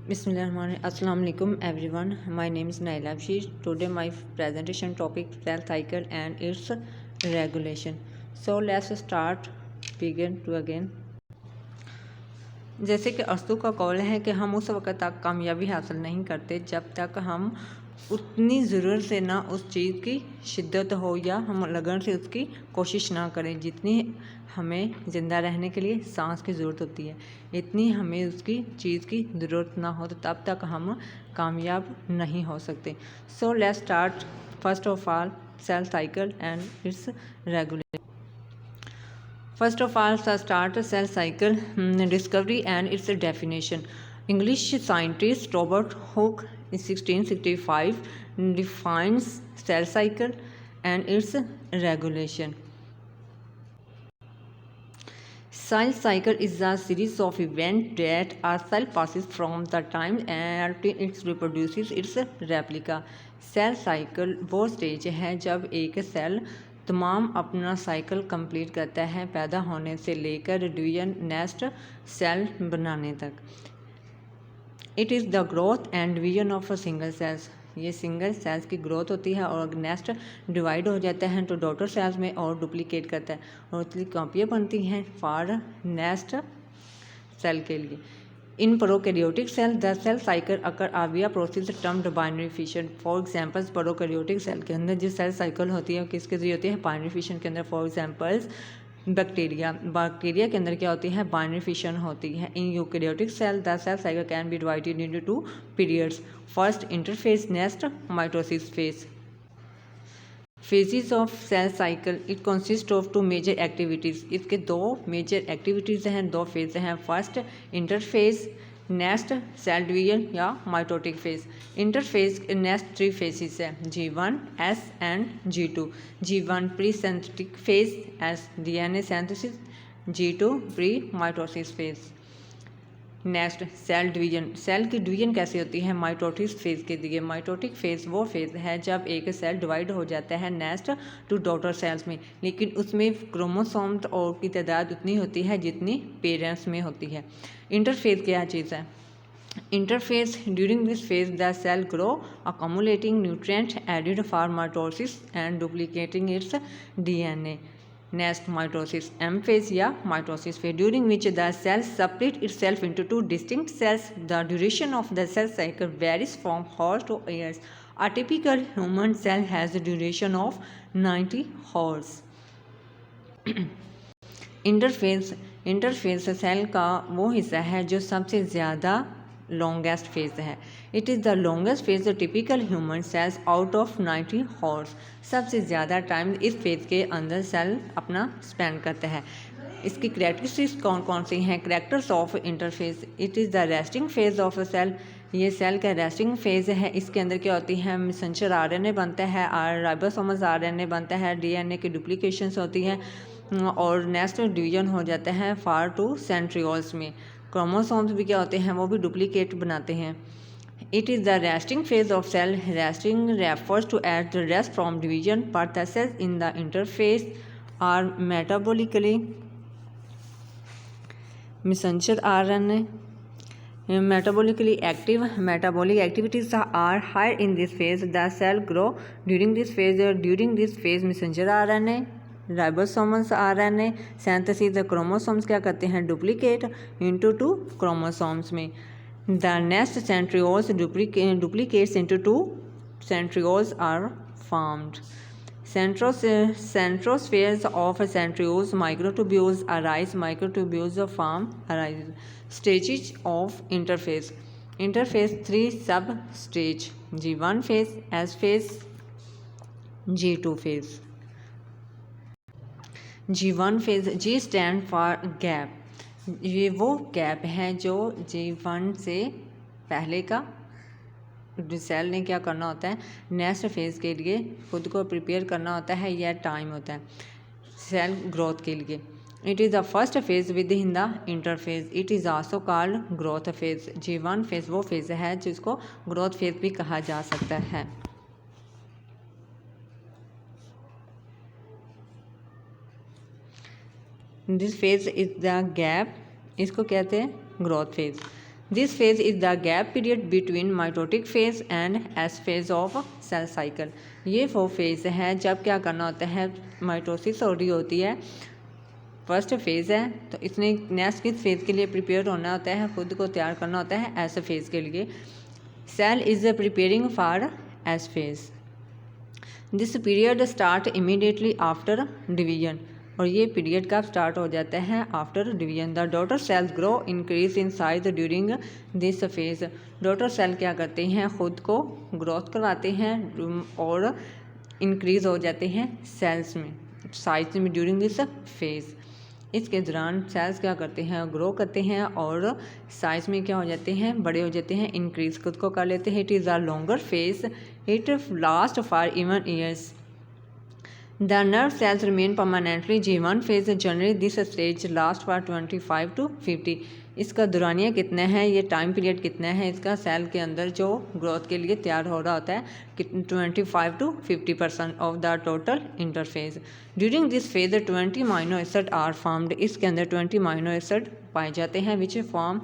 Assalamu alaikum everyone. My name is Naila Bashir. Today my presentation topic cell cycle and its regulation. So let's start begin to again. जैसे कि अस्तु का कौल है कि हम उस वक़्त तक कामयाबी हासिल नहीं करते जब तक हम उतनी ज़रूरत से ना उस चीज़ की शिद्दत हो या हम लगन से उसकी कोशिश ना करें जितनी हमें ज़िंदा रहने के लिए सांस की ज़रूरत होती है, इतनी हमें उसकी चीज़ की ज़रूरत ना हो तो तब तक हम कामयाब नहीं हो सकते। So let's start first of all cell cycle and its regulation. First of all, start cell cycle discovery and its definition. English scientist Robert Hooke in 1665 defines cell cycle and its regulation. Cell cycle is a series of events that a cell passes from the time until it reproduces its replica. Cell cycle वो stage है जब एक cell तमाम अपना cycle complete करता है पैदा होने से लेकर डिवीजन नेस्ट सेल बनाने तक। It is the growth and division of single cells. ये सिंगल सेल्स की ग्रोथ होती है और नेस्ट डिवाइड हो जाता है तो डॉटर सेल्स में और डुप्लीकेट करता है और उसकी कॉपियाँ बनती हैं फॉर नेस्ट सेल के लिए। In prokaryotic cell the cell cycle occur via a process termed binary fission. For examples prokaryotic cell के अंदर जो सेल साइकिल होती है किसके जरिए होती है? बाइनरी फिशन के अंदर। फॉर एग्जांपल्स बैक्टीरिया के अंदर क्या होती है? बाइनरी फिशन होती है। In eukaryotic cell the cell cycle can be divided into 2 periods. First interphase next mitosis phase. Phases of cell cycle it consist of 2 major activities. इसके 2 मेजर एक्टिविटीज़ हैं, 2 phase हैं। First interphase next cell division या mitotic phase. Interphase next 3 phases है, G1, S and G2। G1 pre synthetic phase S DNA synthesis, G2 pre mitosis phase. Next cell division. Cell की division कैसे होती है? Mitotic phase के दिए। Mitotic phase वो phase है जब एक सेल डिवाइड हो जाता है नेस्ट टू डॉटर सेल्स में, लेकिन उसमें क्रोमोसोम्स और की तादाद उतनी होती है जितनी पेरेंट्स में होती है। इंटरफेज क्या चीज़ है? Interphase during this phase the cell grow accumulating nutrient added for mitosis and duplicating its DNA। Next mitosis M phase या mitosis phase during which the cell split itself into 2 distinct cells. The duration of the cell cycle varies from hours to years. A typical human cell has a duration of 90 hours. Interphase cell का वो हिस्सा है जो सबसे ज़्यादा longest phase है। It is the longest phase typical human cells out of 90 hours. सबसे ज़्यादा टाइम इस फेज के अंदर सेल अपना स्पेंड करता है। इसकी करेक्टरिस्टिक्स कौन कौन सी हैं? Characters of interphase. It is the resting phase of a cell. ये सेल का रेस्टिंग फेज है। इसके अंदर क्या होती है? मैसेंजर RNA बनता है और राइबोसोमल RNA बनता है, DNA की डुप्लीकेशंस होती हैं और नेक्स्ट डिवीजन हो जाता है फार टू सेंट्रियोल्स में। क्रोमोसोम्स भी क्या होते हैं? वो भी डुप्लीकेट बनाते हैं। It is the resting phase of cell. Resting refers to at the rest from division but the cells in the interphase are metabolically messenger RNA metabolically active. Metabolic activities are higher in this phase. The cell grow during this phase. During this phase messenger RNA ribosomals RNA synthesis the chromosomes क्या करते हैं? Duplicate into 2 chromosomes में। The next centrioles duplicates into 2 centrioles are formed. Centrospheres of centrioles microtubules arise. Microtubules form arise. Stages of interphase. Interphase 3 sub stage: G1 phase, S phase, G2 phase. G1 phase, G stand for gap. ये वो gap है जो G1 से पहले का cell ने क्या करना होता है? नेक्स्ट फेज़ के लिए खुद को प्रिपेयर करना होता है, यह टाइम होता है सेल ग्रोथ के लिए। It is the first phase within the interphase. It is also called growth phase. G1 phase वो फेज़ है जिसको ग्रोथ फेज़ भी कहा जा सकता है। This phase is the gap, इसको कहते हैं growth phase. This phase is the gap period between mitotic phase and S phase of cell cycle. ये वो फेज है जब क्या करना होता है, माइटोसिस हो रही होती है, फर्स्ट फेज़ है, तो इसने नेक्स्ट किस फेज़ के लिए प्रिपेयर होना होता है, खुद को तैयार करना होता है एस फेज़ के लिए। Cell is preparing for S phase. This period start immediately after division, और ये पीरियड कब स्टार्ट हो जाता है, after division. The daughter cells grow increase in size during this phase. Daughter cell क्या करते हैं, खुद को ग्रोथ करवाते हैं और इंक्रीज हो जाते हैं सेल्स में, साइज में ड्यूरिंग दिस फेज। इसके दौरान सेल्स क्या करते हैं, ग्रो करते हैं और साइज में क्या हो जाते हैं, बड़े हो जाते हैं, इंक्रीज खुद को कर लेते हैं। It is a longer phase, it last for even years. The nerve cells remain permanently G1 phase. Generally, this stage lasts for 25 to 50. इसका दुरानिया कितना है, ये टाइम पीरियड कितना है इसका, सेल के अंदर जो ग्रोथ के लिए तैयार हो रहा होता है, 25 to 50% of the total interphase. During this phase 20 माइनो acid are formed. इसके अंदर 20 माइनो एसिड पाए जाते हैं which form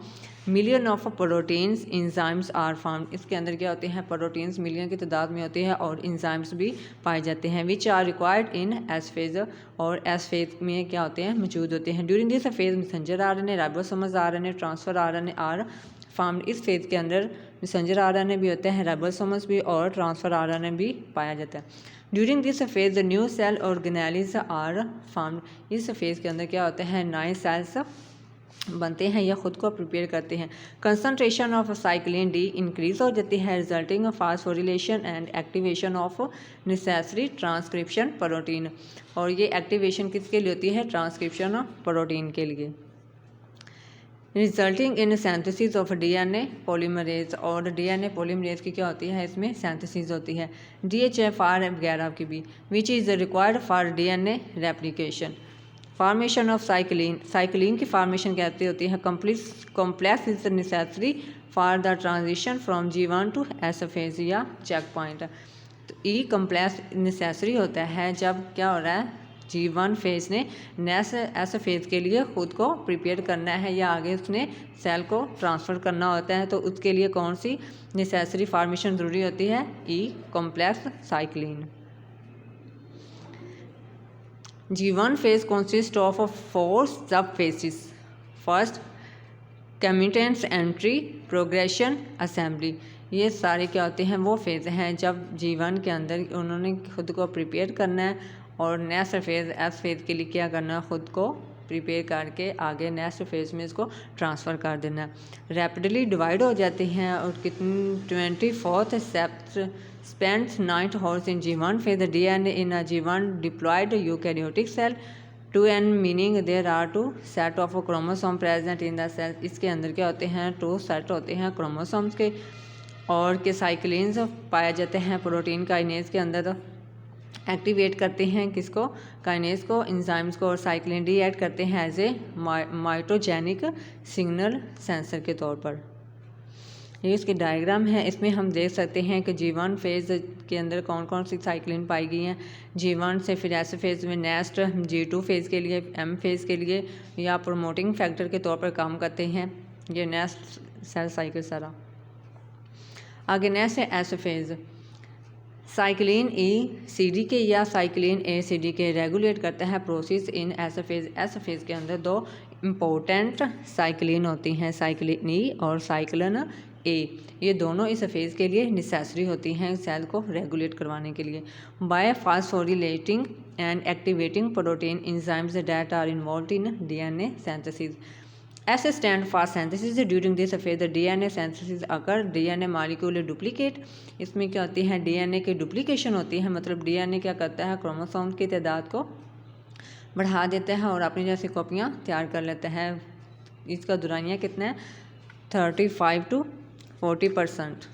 million of proteins enzymes are formed. इसके अंदर क्या होते हैं, प्रोटीन्स मिलियन की तादाद में होते हैं और इंजाइम्स भी पाए जाते हैं which are required in S phase, और एस फेज में क्या होते हैं, मौजूद होते हैं। During this phase messenger RNA, ribosomes RNA, transfer RNA are formed. इस फेज के अंदर मैसेंजर आरएनए भी होते हैं, राइबोसोमस भी और ट्रांसफर आरएनए भी पाया जाता है। During this phase new cell organelles are formed. इस फेज के अंदर क्या होता है, नए सेल्स बनते हैं या खुद को प्रिपेयर करते हैं। Concentration of cyclin D increase हो जाती है, resulting phosphorylation and activation of necessary transcription protein. और ये एक्टिवेशन किसके लिए होती है, ट्रांसक्रिप्शन प्रोटीन के लिए। Resulting in synthesis of DNA polymerase, और डीएनए पॉलीमरेज की क्या होती है, इसमें सिंथेसिस होती है डीएचएफआर वगैरह की भी, which is required for DNA replication. Formation of cyclin, cyclin की फॉर्मेशन कहती होती है complex is necessary for the transition from G1 to S phase या चेक पॉइंट। तो ई कॉम्प्लेक्स नेसेसरी होता है जब क्या हो रहा है, G1 फेज ने नेक्स्ट एस फेज के लिए खुद को प्रिपेयर करना है या आगे उसने सेल को ट्रांसफ़र करना होता है, तो उसके लिए कौन सी नेसेसरी फॉर्मेशन ज़रूरी होती है, E complex cyclin. G1 phase consists of 4 sub-phases. First, competence entry, progression, assembly. ये सारे क्या होते हैं, वो फेज़ हैं जब G1 के अंदर उन्होंने खुद को प्रिपेयर करना है और नेक्स्ट फेज़ एस फेज़ के लिए क्या करना है, खुद को प्रिपेयर करके आगे नेक्स्ट फेज़ में इसको ट्रांसफ़र कर देना है। रैपिडली डिवाइड हो जाते हैं और कितनी 24th spends 9 hours in G1 phase. The DNA in a G1 diploid eukaryotic cell 2n, meaning there are 2 set of chromosome present in the cell. इसके अंदर क्या होते हैं, 2 सेट होते हैं क्रोमोसोम्स के, और के साइक्लिन्स पाए जाते हैं प्रोटीन काइनेज के अंदर, एक्टिवेट करते हैं किसको, काइनेज को, इंजाइम्स को, और साइक्लिन डी ऐड करते हैं एज ए माइटोजेनिक सिग्नल सेंसर के तौर पर। ये इसकी डायग्राम है, इसमें हम देख सकते हैं कि G1 फेज़ के अंदर कौन कौन सी साइक्लिन पाई गई हैं। G1 से फिर एस फेज़ में नेक्स्ट G2 फेज़ के लिए, M फेज़ के लिए या प्रोमोटिंग फैक्टर के तौर पर काम करते हैं। ये नेक्स्ट सेल साइकिल सारा। आगे नेक्स्ट है S phase. Cyclin E C D K या cyclin A C D K regulate करता है process in S phase. S phase के अंदर 2 इम्पोर्टेंट साइक्लिन होती हैं, साइक्लिन ई और साइक्लिन ए। ये दोनों इस फेज़ के लिए नेसेसरी होती हैं सेल को रेगुलेट करवाने के लिए। By phosphorylating and activating protein enzymes that are involve in DNA synthesis. S stand for synthesis. During this phase the DNA synthesis occur. DNA molecule duplicate. इसमें क्या होती है, DNA की डुप्लीकेशन होती है, मतलब DNA क्या करता है, क्रोमोसोम की तादाद को बढ़ा देता है और अपनी जैसी कॉपियाँ तैयार कर लेता है। इसका दुरानिया कितना है, 35 to 40%।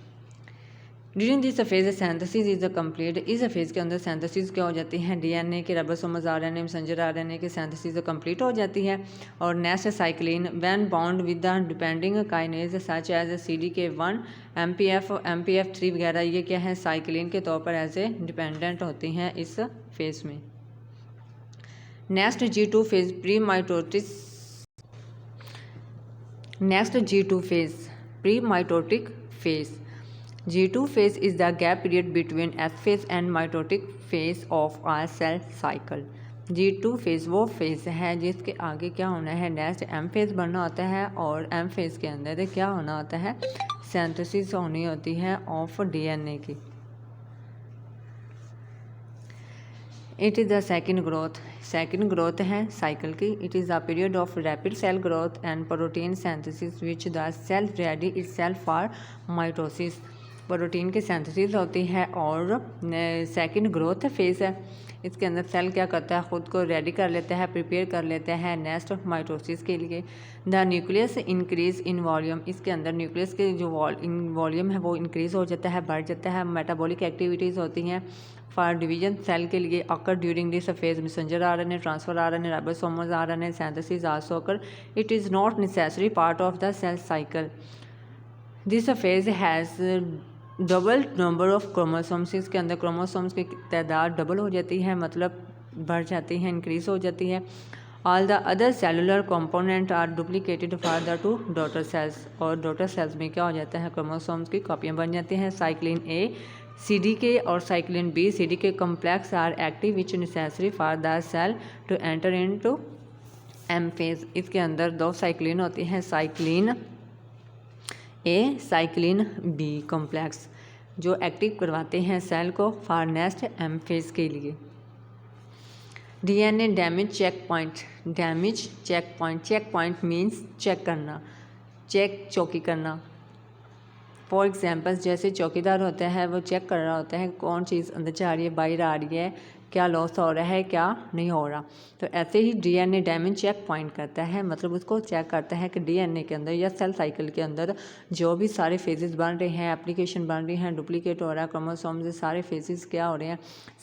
During this phase synthesis is complete. इस फेज़ के अंदर सिंथेसिस क्या हो जाती है, डीएनए के, राइबोसोमस आरएनए, मैसेंजर आरएनए की सिंथेसिस कंप्लीट हो जाती है। और next cyclin when bound with the depending kinase such as CDK1, MPF3 वगैरह, ये क्या है, साइक्लिन के तौर पर एज ए डिपेंडेंट होती हैं इस फेज़ में। Next G2 phase pre mitosis. Next G2 phase pre-mitotic phase. G2 phase is the gap period between S phase and mitotic phase of a cell cycle. G2 phase वो phase है जिसके आगे क्या होना है, नेक्स्ट M फेज़ बनना होता है और M फेज़ के अंदर क्या होना होता है, सिंथेसिस होनी होती है ऑफ DNA की. It is the second growth है साइकिल की. It is the period of rapid cell growth and protein synthesis which the cell ready itself for mitosis. Protein की सिंथेसिस होती है और सेकंड ग्रोथ फेज़ है. इसके अंदर सेल क्या करता है, ख़ुद को रेडी कर लेता है, प्रिपेयर कर लेता है नेक्स्ट माइटोसिस के लिए. The nucleus increase in volume. इसके अंदर न्यूक्लियस के जो वॉल्यूम है वो इंक्रीज़ हो जाता है, बढ़ जाता है. मेटाबॉलिक एक्टिविटीज़ होती हैं फॉर डिवीजन सेल के लिए occur during this phase. Messenger RNA, transfer RNA, ribosomal RNA, synthesis also occur. It is not necessary part of the cell cycle. This phase has double number of chromosomes. इसके अंदर chromosomes की तादाद double हो जाती है, मतलब बढ़ जाती है, इंक्रीज़ हो जाती है. All the other cellular component are duplicated for the two daughter cells. और डॉटर सेल्स में क्या हो जाता है, क्रोमोसोम्स की कॉपियाँ बन जाती हैं. साइक्लिन A CDK और cyclin B CDK complex are active which necessary for the cell to enter into M phase. इसके अंदर दो साइक्लिन होती हैं, cyclin A cyclin B complex, जो एक्टिव करवाते हैं सेल को फॉर नेक्स्ट M फेज के लिए. DNA damage check point means check करना, चौकी करना. फॉर एग्जाम्पल जैसे चौकीदार होता है वो चेक कर रहा होता है कौन चीज़ अंदर जा रही है, बाहर आ रही है, क्या लॉस हो रहा है, क्या नहीं हो रहा. तो ऐसे ही DNA डैमेज चेक पॉइंट करता है, मतलब उसको चेक करता है कि DNA के अंदर या सेल साइकिल के अंदर जो भी सारे फेजेस बन रहे हैं, एप्लीकेशन बन रही हैं, डुप्लीकेट हो रहा है क्रोमोसोम से, सारे फेजेस क्या हो रहे हैं,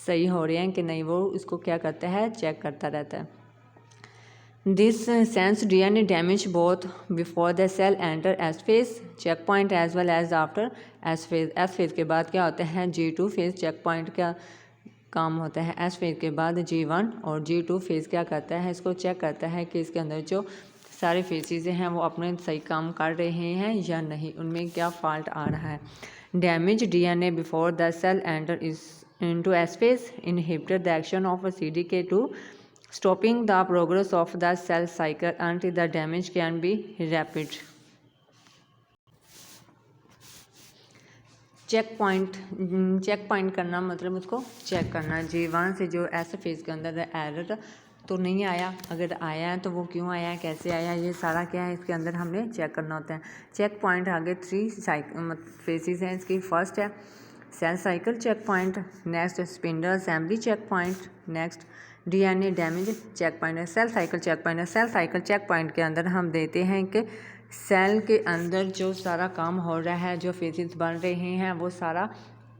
सही हो रहे हैं कि नहीं, वो उसको क्या करता है, चेक करता रहता है. This sense DNA damage both before the cell enter S phase checkpoint as well as after S phase. S phase के बाद क्या होता है, G2 phase checkpoint का काम होता है. S phase के बाद G1 और G2 phase क्या करता है, इसको चेक करता है कि इसके अंदर जो सारे फेजेस हैं वो अपने सही काम कर रहे हैं या नहीं, उनमें क्या फॉल्ट आ रहा है. Damage DNA before the cell enter is into S phase inhibited the action of CDK2 stopping the progress of the cell cycle until the damage can be rapid. Check point करना मतलब उसको check करना. G1 से जो S phase के अंदर error तो नहीं आया, अगर आया है तो वो क्यों आया है, कैसे आया, ये सारा क्या है इसके अंदर हमने चेक करना होता है. चेक पॉइंट आगे 3 फेजेस हैं इसकी. फर्स्ट है cell cycle check point, next spindle assembly check point, next DNA damage check point है. सेल साइकिल चेक पॉइंट है. सेल साइकिल चेक पॉइंट के अंदर हम देते हैं कि सेल के अंदर जो सारा काम हो रहा है, जो फेजेस बन रहे हैं, वो सारा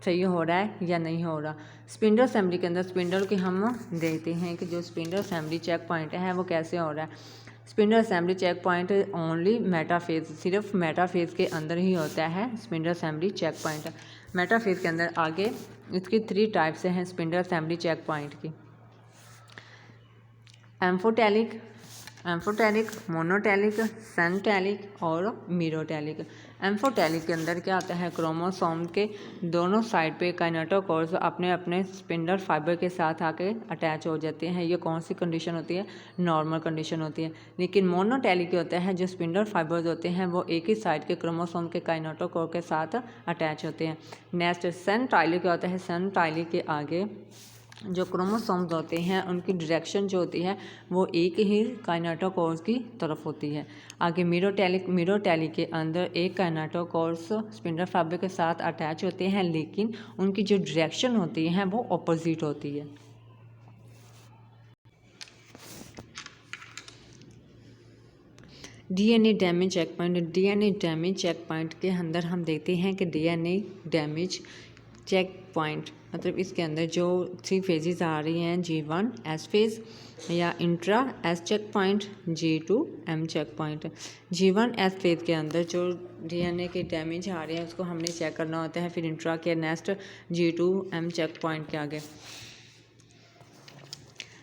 सही हो रहा है या नहीं हो रहा. स्पिंडल असेंबली के अंदर स्पिंडल के हम देते हैं कि जो स्पिंडल असेंबली चेक पॉइंट है वो कैसे हो रहा है. Spindle assembly check point only metaphase, सिर्फ मेटाफेज के अंदर ही होता है spindle assembly check point. Metaphase के अंदर आगे इसकी 3 टाइप्स हैं स्पिंडल असेंबली चेक पॉइंट की. एम्फोटैलिक, मोनोटैलिक, सेंटैलिक और मीरोटैलिक. एम्फोटैलिक के अंदर क्या आता है, क्रोमोसोम के दोनों साइड पे काइनेटोकोर्स अपने अपने स्पिंडल फाइबर के साथ आके अटैच हो जाते हैं. ये कौन सी कंडीशन होती है, नॉर्मल कंडीशन होती है. लेकिन मोनोटैलिक होता है, जो स्पिंडल फाइबर्स होते हैं वो एक ही साइड के क्रोमोसोम के काइनेटोकोर के साथ अटैच होते हैं. नेक्स्ट सेंटाइलिक होता है. सेंटाइलिक के आगे जो क्रोमोसोम्स होते हैं उनकी डायरेक्शन जो होती है वो एक ही काइनेटोकोर्स की तरफ होती है. आगे मीरोटैलिक के अंदर एक काइनेटोकोर्स स्पिंडल फाइबर के साथ अटैच होते हैं, लेकिन उनकी जो डायरेक्शन होती है वो ऑपोजिट होती है. DNA damage check point. DNA damage check point के अंदर हम देखते हैं कि DNA डैमेज चेक पॉइंट मतलब इसके अंदर जो 3 फेजेस आ रही हैं, G1 S फेज या intra S check point, G2 M check point. G1 S phase के अंदर जो DNA के डैमेज आ रहे हैं उसको हमने चेक करना होता है. फिर इंट्रा के next G2 M check point के आगे.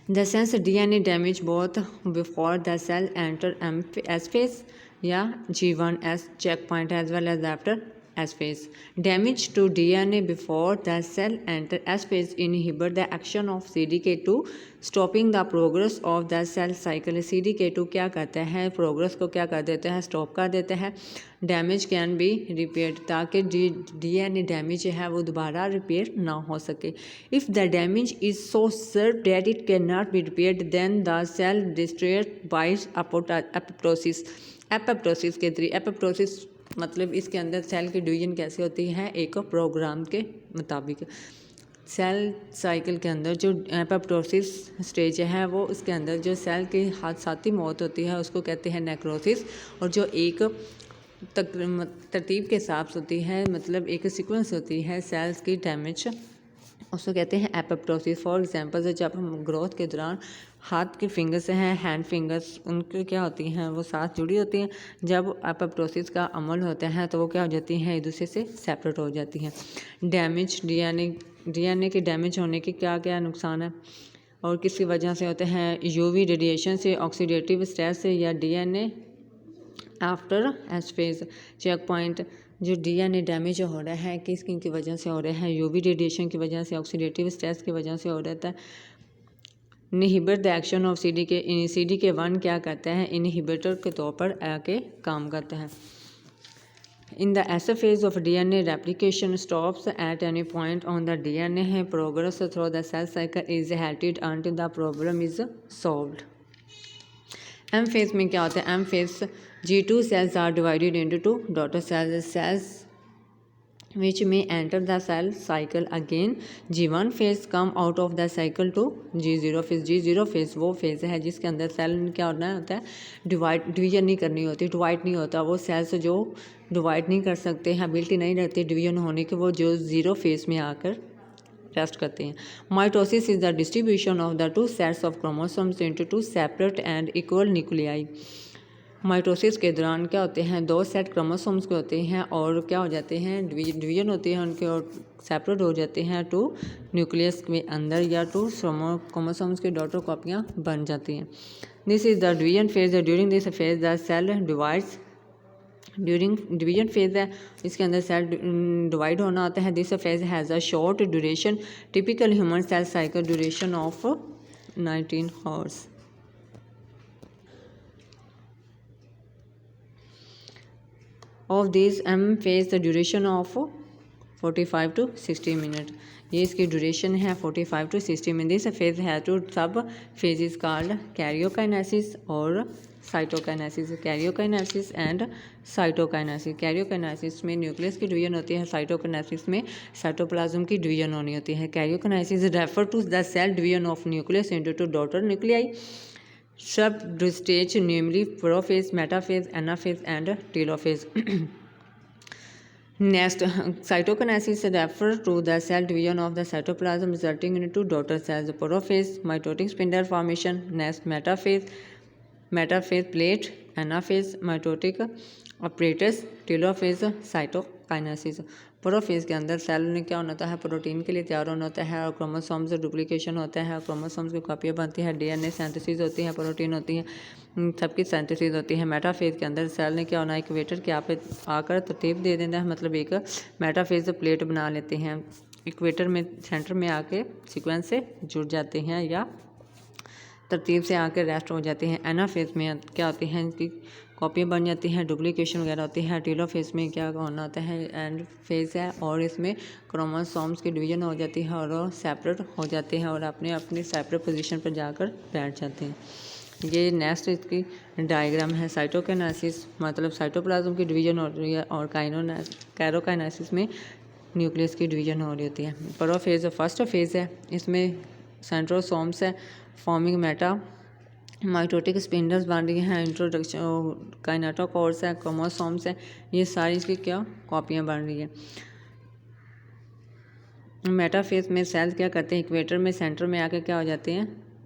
The sense DNA damage both before the cell enter S phase. या G1S checkpoint as well as after S phase. Damage to DNA before the cell enter S phase inhibit the action of CDK2 stopping the progress of the cell cycle. CDK2 क्या करता है, progress को क्या कर देता है, stop कर देता है. डैमेज कैन बी रिपेयर्ड, ताकि DNA डैमेज है वो दोबारा रिपेयर ना हो सके. If the damage is so severe that it can not be repaired then the cell destroyed by apoptosis. Apoptosis के थ्रू, एपोप्टोसिस मतलब इसके अंदर सेल की डिवीजन कैसे होती है, एक प्रोग्राम के मुताबिक. सेल साइकिल के अंदर जो एपोप्टोसिस स्टेज है वो उसके अंदर जो सेल की हादसाती मौत होती है उसको कहते हैं नेक्रोसिस. और जो एक तरतीब के हिसाब से होती है, मतलब एक सीक्वेंस होती है सेल्स की डैमेज, उसको कहते हैं एपोप्टोसिस. फॉर एग्जांपल जब हम ग्रोथ के दौरान हाथ की फिंगर्स हैं, हैंड फिंगर्स, उनकी क्या होती हैं, वो साथ जुड़ी होती हैं. जब एपोप्टोसिस का अमल होता है तो वो क्या हो जाती हैं, एक दूसरे से सेपरेट हो जाती हैं. डैमेज डीएनए के डैमेज होने के क्या क्या नुकसान है और किसकी वजह से होते हैं. यूवी रेडिएशन से, ऑक्सीडेटिव स्ट्रेस से, या DNA after S phase check point. जो डीएनए डैमेज हो रहा है किस किन की वजह से हो रहा है, यूवी रेडिएशन की वजह से, ऑक्सीडेटिव स्ट्रेस की वजह से हो रहा है. Inhibit the action of CDK1 क्या करता है, इनहिबिटर के तौर पर आके काम करता है. In the S phase of DNA replication stops at any point on the DNA. Progress through the cell cycle is halted until the problem is solved. M phase में क्या होता है, M phase G2 cells are divided into two daughter cells which may enter the cell cycle again. G1 phase come out of the cycle to G0 phase. G0 phase वो phase है जिसके अंदर cell क्या होता है, division नहीं करनी होती, डिवाइड नहीं होता. वो सेल्स जो डिवाइड नहीं कर सकते हैं, एबिलिटी नहीं रहती डिवीजन होने के, वो जो जीरो फेज में आकर रेस्ट करते हैं. Mitosis is the distribution of the two sets of chromosomes into two separate and equal nuclei. Mitosis के दौरान क्या होते हैं, दो सेट क्रोमोसोम्स के होते हैं और क्या हो जाते हैं, डिवीजन होती है उनके और सेपरेट हो जाते हैं टू न्यूक्लियस के अंदर या टू क्रोमोसोम्स की डॉटर कॉपियाँ बन जाती हैं. This is the division phase. During this phase the cell divides. During division phase है, इसके अंदर सेल डिवाइड होना होता है. This phase has a short duration. Typical human cell cycle duration of 19 hours. Of this M phase the duration of 45 to 60 minute. ये इसकी duration है 45 to 60 minute. This phase है two sub phase is called karyokinesis और cytokinesis. Karyokinesis and cytokinesis. Karyokinesis में nucleus की division होती है, cytokinesis में साइटोप्लाज्म की डिवीजन होनी होती है. Karyokinesis refer to the cell division of nucleus into two daughter nuclei. Sub stage namely prophase, metaphase, anaphase and telophase. Next, cytokinesis refers to the cell division of the cytoplasm resulting into daughter cells. Prophase, mitotic spindle formation. Next, metaphase, plate, anaphase, mitotic apparatus, telophase, cytokinesis. Prophase के अंदर cell में क्या होता है, protein के लिए तैयार होना होता है और क्रोमोसोम से डुप्लीकेशन होता है, क्रोमोसोम्स की कॉपियाँ बनती है, डीएनए सिंथेसिस होती है, प्रोटीन होती है, सबकी सिंथेसिस होती है. मेटाफेज के अंदर सेल ने क्या होना है, इक्वेटर के आप आकर तरतीब दे देता है, मतलब एक मेटाफेज प्लेट बना लेते हैं, इक्वेटर में सेंटर में आके सीक्वेंस से जुड़ जाते हैं या तरतीब से आकर रेस्ट हो जाते हैं. एनाफेज में क्या होती हैं, इनकी कॉपियाँ बन जाती हैं, डुप्लीकेशन वगैरह होती है. टेलोफेज में क्या होना होता है, एंड फेज है और इसमें क्रोमोसोम्स की डिवीजन हो जाती है और सेपरेट हो जाते हैं और अपने अपनी सेपरेट पोजीशन पर जाकर बैठ जाते हैं. ये नेक्स्ट इसकी डायग्राम है. साइटोकाइनेसिस मतलब साइटोप्लाज्म की डिवीजन हो रही है और कैरोकाइनेसिस में न्यूक्लियस की डिवीजन हो रही होती है. प्रोफेज फर्स्ट फेज है, इसमें सेंट्रोसोम्स है, फॉर्मिंग मेटा माइटोटिक स्पिंडल्स बन रही हैं, इंट्रोडक्शन काइनेटोकोर्स है, क्रोमोसोम्स है, ये सारी इसकी क्या कॉपियाँ बन रही है. मेटाफेज में सेल्स क्या करते हैं, इक्वेटर में सेंटर में आकर क्या हो जाते हैं,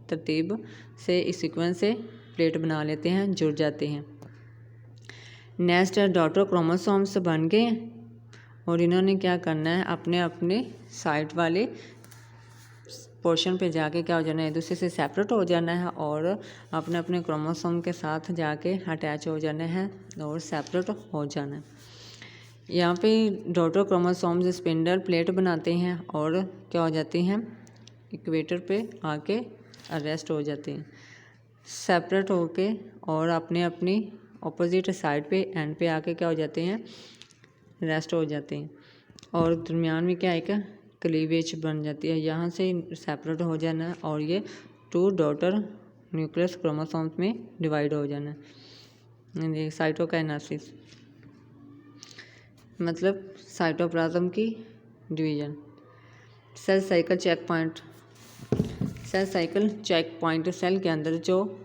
तरतीब से इस सीक्वेंस से प्लेट बना लेते हैं, जुड़ जाते हैं. नेक्स्ट डॉटर क्रोमोसोम्स बन गए और इन्होंने क्या करना है, अपने अपने साइड वाले पोर्शन पे जाके क्या हो जाना है, एक दूसरे से सेपरेट हो जाना है और अपने अपने क्रोमोसोम के साथ जाके अटैच हो जाना है और सेपरेट हो जाना है। यहाँ पे डॉटर क्रोमोसोम्स स्पिंडल प्लेट बनाते हैं और क्या हो जाती हैं, इक्वेटर पे आके अरेस्ट हो जाते हैं, सेपरेट होके और अपने अपनी ऑपोजिट साइड पे एंड पे आके क्या हो जाते हैं, रेस्ट हो जाते हैं। और दरमियान में क्या एक क्लीवेज बन जाती है, यहाँ से सेपरेट हो जाना है और ये 2 डॉटर न्यूक्लियस क्रोमोसोम्स में डिवाइड हो जाना है। साइटोकाइनेसिस मतलब साइटोप्लाज्म की division. Cell cycle check point. Cell cycle check point, cell के अंदर जो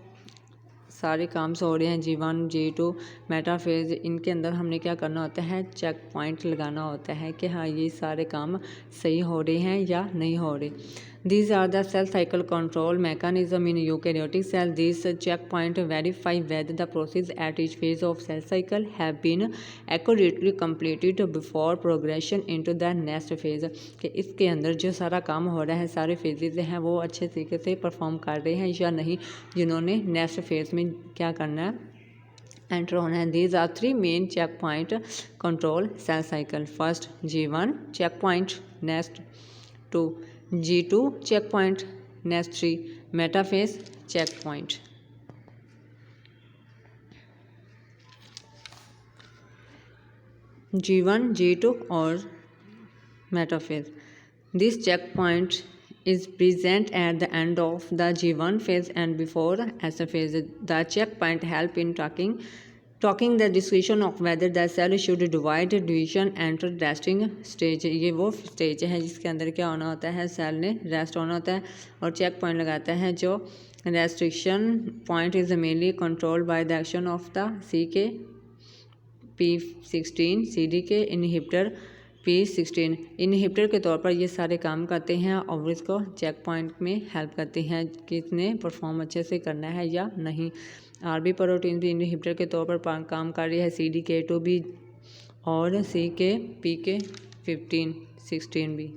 सारे काम से हो रहे हैं, G1 G2 मेटाफेज, इनके अंदर हमने क्या करना होता है, चेक पॉइंट लगाना होता है कि हाँ ये सारे काम सही हो रहे हैं या नहीं हो रहे। These are the cell cycle control mechanism in eukaryotic cell. These checkpoints verify whether the process at each phase of cell cycle have been accurately completed before progression into the next phase. कि इसके अंदर जो सारा काम हो रहा है, सारे फेजेज हैं वो अच्छे तरीके से परफॉर्म कर रहे हैं या नहीं, जिन्होंने नेक्स्ट फेज में क्या करना है, एंटर होना है। These are 3 main checkpoint control cell cycle. First G1 checkpoint, next 2 G2 checkpoint, next 3 metaphase checkpoint. G1 G2 और metaphase. This checkpoint is present at the end of the G1 phase and before S phase. The checkpoint help in talking the decision of whether the cell should divide, division, enter resting stage. ये वो stage है जिसके अंदर क्या होना होता है, cell ने रेस्ट होना होता है और चेक पॉइंट लगाता है। जो restriction point is mainly controlled by the action of the CK P16 CD के इनहिबिटर P16 इनहिबिटर के तौर पर ये सारे काम करते हैं और इसको चेक पॉइंट में हेल्प करते हैं कि इसने परफॉर्म अच्छे से करना है या नहीं। RB प्रोटीन भी इनहिबिटर के तौर पर काम कर रही है, CDK2 भी और PK15-16 भी।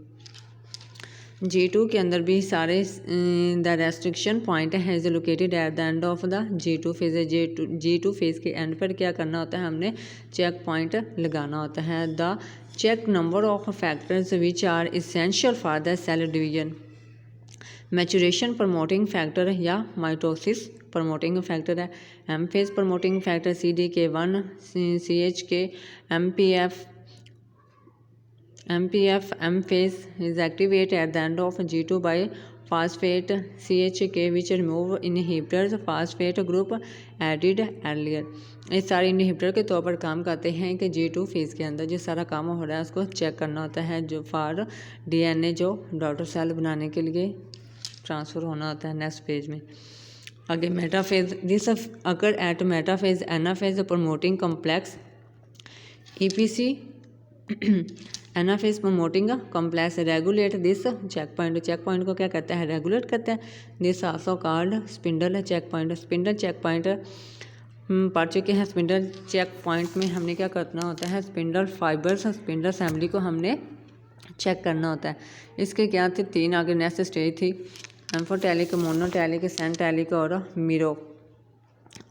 G2 के अंदर भी सारे द रेस्ट्रिक्शन पॉइंट है is located at the end of the G2 phase. G2 phase के एंड पर क्या करना होता है, हमने चेक पॉइंट लगाना होता है। The check number of factors which are essential for the cell division. Maturation promoting factor या माइटोसिस प्रमोटिंग फैक्टर है। M phase promoting factor CDK1 CHK MPF M phase is activated at the end of G2 by phosphate CHK which remove inhibitors phosphate group added earlier. ये सारे inhibitor के तौर पर काम करते हैं कि G2 फेज के अंदर जो सारा काम हो रहा है उसको चेक करना होता है, जो फॉर DNA जो डॉटर सेल बनाने के लिए ट्रांसफ़र होना होता है नेक्स्ट फेज में। आगे metaphase, this occur at metaphase anaphase promoting complex EPC anaphase promoting complex regulate this check point को क्या करता है, रेगुलेट करता है। This also called spindle check point पढ़ चुके हैं। स्पिंडल चेक पॉइंट में हमने क्या करना होता है, स्पिंडल फाइबर्स स्पिंडल असेंबली को हमने चेक करना होता है। इसके क्या थे, 3 आगे नेक्स्ट स्टेज थी, एम्फोटैलिक, मोनोटैलिक, सेंटैलिक और मीरो।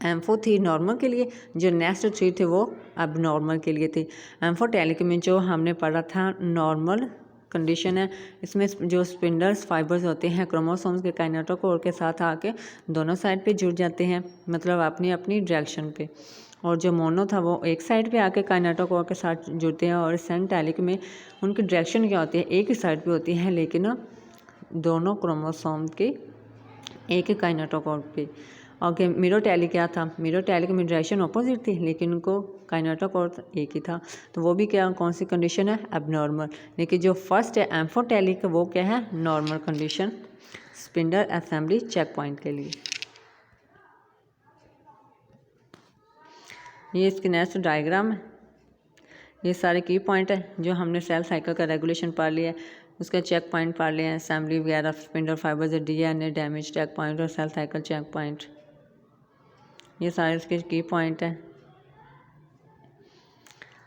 एम्फो थी नॉर्मल के लिए, जो नेक्स्ट 3 थे वो अब नॉर्मल के लिए थी। एम्फोटैलिक में जो हमने पढ़ा था नॉर्मल कंडीशन है, इसमें जो स्पिंडल्स फाइबर्स होते हैं क्रोमोसोम्स के काइनेटोकोर के साथ आके दोनों साइड पे जुड़ जाते हैं, मतलब अपनी अपनी डायरेक्शन पे। और जो मोनो था वो एक साइड पे आके काइनेटोकोर के साथ जुड़ते हैं और सेंटैलिक में उनकी डायरेक्शन क्या होती है, एक ही साइड पे होती है लेकिन दोनों क्रोमोसोम के एक ही काइनेटोकोर पे। ओके, मीरोटैलिक क्या था, मीरोटैलिक में डायरेक्शन अपोजिट थी लेकिन उनको काइनेटोकोर एक ही था, तो वो भी क्या कौन सी कंडीशन है, एबनॉर्मल। लेकिन जो फर्स्ट है एम्फोटैलिक वो क्या है, normal condition spindle assembly check point के लिए। ये इसकी नेक्स्ट डायग्राम है, ये सारे की पॉइंट है जो हमने सेल साइकिल का रेगुलेशन पढ़ लिया है, उसका चेक पॉइंट पढ़ लिया है, असेंबली वगैरह, spindle fibres, DNA damage check point और सेल साइकिल चेक पॉइंट, ये सारे इसके की पॉइंट हैं।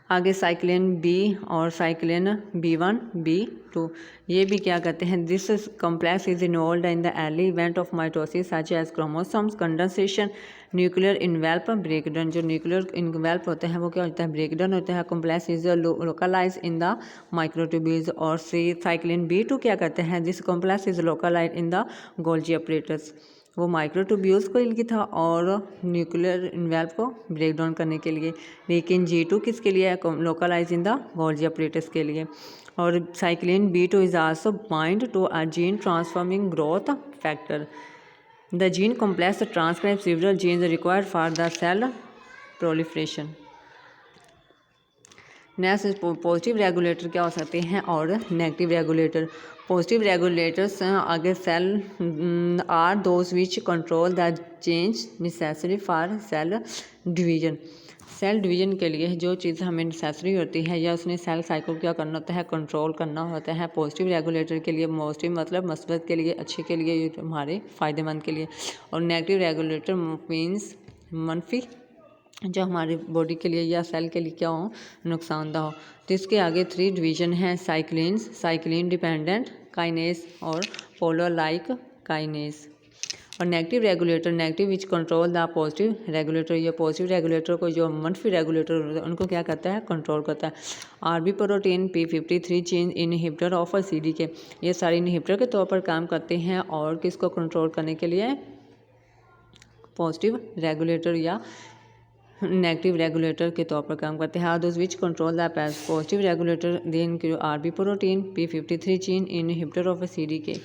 आगे साइक्लिन बी और साइक्लिन B1 B2 ये भी क्या कहते हैं, this complex is involve in the early event of mitosis such as chromosomes condensation nuclear envelope breakdown. जो न्यूक्लियर इनवेल्प होता है वो क्या होता है, ब्रेकडाउन होता है। Complex is localize in the microtubules. और साइक्लिन B2 क्या कहते हैं, this complex is localize in the Golgi apparatus. वो माइक्रोट्यूब्यूल्स को इनकी था और न्यूक्लियर इनवेल्प को ब्रेक डाउन करने के लिए। लेकिन G2 किसके लिए है, localize in the Golgi apparatus के लिए। और cyclin B2 is also bind to a gene transforming growth factor. The gene complex transcribe several genes required for the cell proliferation. Next positive regulator क्या हो सकते हैं और नेगेटिव रेगुलेटर। पॉजिटिव रेगुलेटर्स आगे cell are those which control the change necessary for cell division. Cell division के लिए जो चीज़ हमें नेसेसरी होती है या उसने सेल साइकिल क्या करना होता है, कंट्रोल करना होता है। पॉजिटिव रेगुलेटर के लिए पॉजिटिव मतलब मस्बत के लिए, अच्छे के लिए, हमारे फ़ायदेमंद के लिए। और नेगेटिव रेगुलेटर मीन्स मनफी, जो हमारी बॉडी के लिए या सेल के लिए क्या हो, नुकसानदा हो। तो इसके आगे 3 डिवीजन हैं, साइक्लिन्स, साइक्लिन डिपेंडेंट काइनेस और पोलर लाइक काइनेस। और negative regulator, negative which control the positive regulator. ये पॉजिटिव रेगुलेटर को जो मनफी रेगुलेटर होता है उनको क्या करता है, कंट्रोल करता है। RB protein P53 gene inhibitor of CDK, ये सारे इनहिबिटर के तौर पर काम करते हैं और किसको कंट्रोल करने के लिए, पॉजिटिव रेगुलेटर या नेगेटिव रेगुलेटर के तौर पर काम करते हैं। How those which control the positive regulator they include RB protein P53 gene inhibitor of CDK।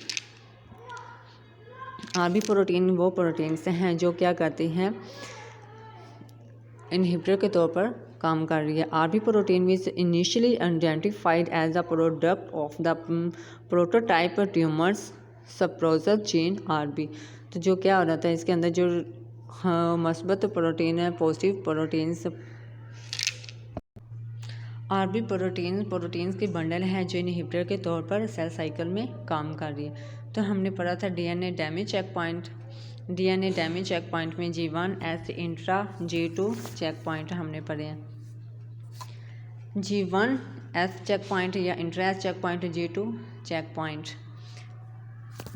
RB protein वो प्रोटीन्स हैं जो क्या करते हैं, इनहिबिटर के तौर पर काम कर रही है। RB protein which initially identified as the product of the prototype tumours suppressor gene RB. तो जो क्या हो जाता है इसके अंदर जो मस्बत प्रोटीन है, पॉजिटिव प्रोटीन्स, आरबी प्रोटीन्स की बंडल है जो इनहिबिटर के तौर पर सेल साइकिल में काम कर रही है। तो हमने पढ़ा था DNA damage check point. DNA damage check point में G1S intra G2 check point हमने पढ़े हैं। G1S चेक पॉइंट या intra check point, G2 check point.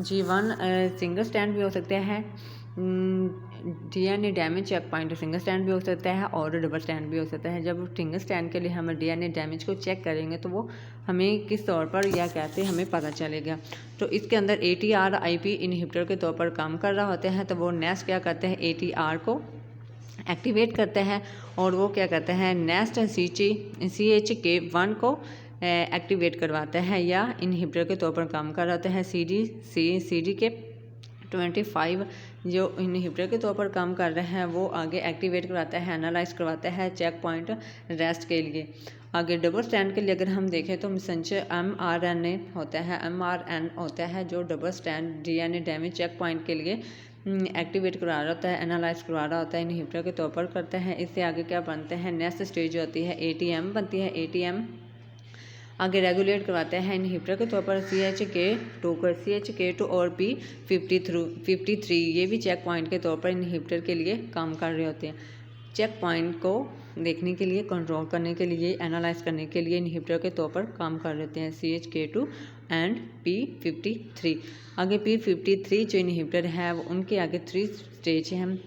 G1 single strand भी हो सकता है, DNA damage check point single strand भी हो सकता है और डबल स्टैंड भी हो सकता है। जब सिंगल स्टैंड के लिए हम डीएनए डैमेज को चेक करेंगे तो वो हमें किस तौर पर या कैसे हमें पता चलेगा। तो इसके अंदर ATR-IP इनहिबिटर के तौर पर काम कर रहा होता है। तो वो नेक्स्ट क्या करते हैं, ATR को एक्टिवेट करते हैं और वो क्या करते हैं, नेक्स्ट CHK1 को एक्टिवेट करवाता है या इनहिबिटर के तौर पर काम कर रहा है। CDK25 जो इनहिबिटर के तौर पर काम कर रहे हैं वो आगे एक्टिवेट करवाता है, एनालाइज करवाता है चेक पॉइंट रेस्ट के लिए। आगे डबल स्टैंड के लिए अगर हम देखें तो मैसेंजर mRNA होता है, mRNA होता है जो double strand DNA damage check point के लिए एक्टिवेट करवा रहा होता है, एनालाइज करवा रहा होता है, इनहिबिटर के तौर पर करते हैं। इससे आगे क्या बनते हैं, नेक्स्ट स्टेज होती है ATM बनती है। ATM आगे रेगुलेट करवाते हैं इनहिबिटर के तौर पर CHK2 और P53 ये भी चेक पॉइंट के तौर पर इनहिबिटर के लिए काम कर रहे होते हैं। चेक पॉइंट को देखने के लिए, कंट्रोल करने के लिए, एनालाइज करने के लिए इनहिबिटर के तौर पर काम कर रहे हैं CHK2 एंड P53। आगे P53 जो इनहिबिटर है वो उनके आगे 3 स्टेज हैं,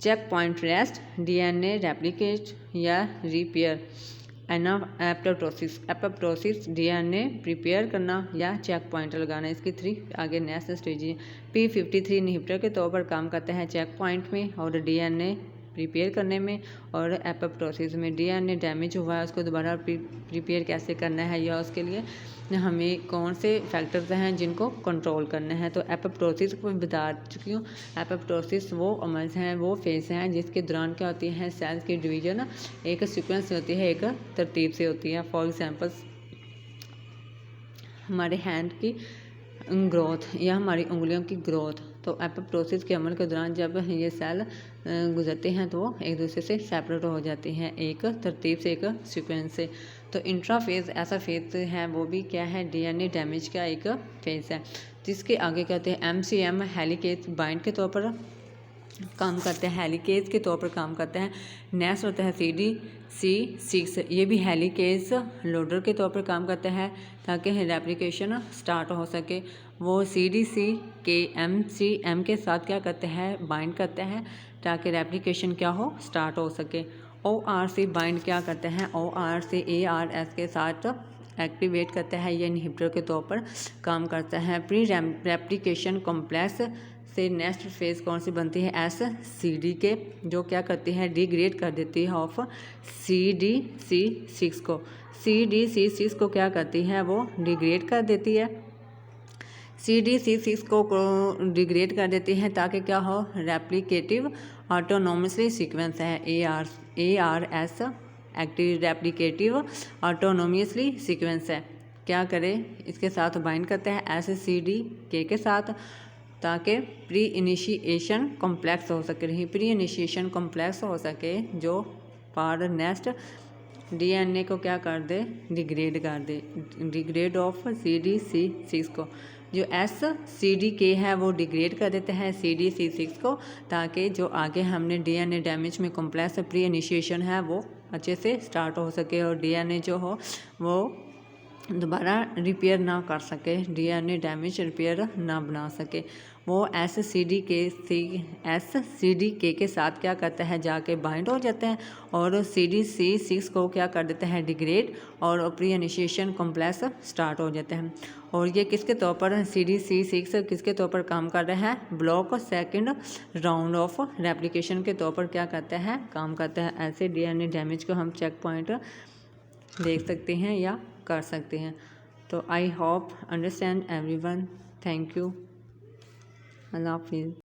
check point rest, DNA replicate या रिपेयर, एपोप्टोसिस डीएनए प्रिपेयर करना या चेक पॉइंट लगाना। इसकी 3 आगे नेक्स्ट स्टेज है। P53 इनहिबिटर के तौर पर काम करता है चेक पॉइंट में और डीएनए प्रिपेयर करने में, और एपोप्टोसिस में डीएनए डैमेज हुआ है उसको दोबारा प्रिपेयर कैसे करना है या उसके लिए हमें कौन से फैक्टर्स हैं जिनको कंट्रोल करना है। तो एपोप्टोसिस को बता चुकी हूँ। एपोप्टोसिस वो अमल्स हैं, वो फेज हैं जिसके दौरान क्या होती है, सेल्स की डिवीजन एक सीक्वेंस से होती है, एक तरतीब से होती है। फॉर एग्जांपल हमारे हैंड की ग्रोथ या हमारी उंगलियों की ग्रोथ, तो एपोप्टोसिस के अमल के दौरान जब ये सेल गुजरते हैं तो वो एक दूसरे से सेपरेट हो जाते हैं, एक तरतीब से, एक सीक्वेंस से। तो इंट्राफेज ऐसा फेज है, वो भी क्या है, डीएनए डैमेज का एक फेज है, जिसके आगे कहते हैं MCM हेलिकेज बाइंड के तौर पर काम करते हैं, हेलिकेज के तौर पर काम करते हैं। नेक्स्ट होता है CDC6, ये भी हेलिकेज लोडर के तौर पर काम करते हैं ताकि रेप्लिकेशन स्टार्ट हो सके। वो CDC के MCM के साथ क्या करते हैं, बाइंड करते हैं ताकि रेप्लिकेशन क्या हो, स्टार्ट हो सके। ORC बाइंड क्या करते हैं, ORC ARS के साथ एक्टिवेट करते हैं, ये इनहिबिटर के तौर पर काम करता है। प्री रेप्लिकेशन कॉम्प्लेक्स से नेक्स्ट फेज कौन सी बनती है, SCD के, जो क्या करती है, डिग्रेड कर देती है ऑफ CDC6 को। CDC6 को क्या करती है, वो डिग्रेड कर देती है, CDC6 को डिग्रेड कर देती है ताकि क्या हो, रेप्लिकेटिव ऑटोनोमसली सीक्वेंस है ARS active replicative autonomously sequence है, क्या करे, इसके साथ बाइंड करते हैं SCD के साथ ताकि प्री इनिशिएशन कॉम्प्लेक्स हो सके, प्री इनिशिएशन कॉम्प्लेक्स हो सके, जो पार नेक्स्ट DNA को क्या कर दे, डिग्रेड कर दे, डिग्रेड ऑफ CDC6 को। जो SCDK है वो डिग्रेड कर देते हैं CDC6 को ताकि जो आगे हमने DNA डैमेज में कॉम्प्लेक्स प्री इनिशिएशन है वो अच्छे से स्टार्ट हो सके और DNA जो हो वो दोबारा रिपेयर ना कर सके, DNA डैमेज रिपेयर ना बना सके। वो SCDK के साथ क्या करता है, जाके बाइंड हो जाते हैं और CDC6 को क्या कर देते हैं, डिग्रेड, और प्री इनिशिएशन कॉम्प्लेक्स स्टार्ट हो जाते हैं। और ये किसके तौर पर, CDC6 किसके तौर पर काम कर रहा है, block second round of replication के तौर पर क्या करता है, काम करता है। ऐसे DNA डैमेज को हम चेक पॉइंट देख सकते हैं या कर सकते हैं। तो I hope understand everyone, thank you, अल्लाह हाफिज़।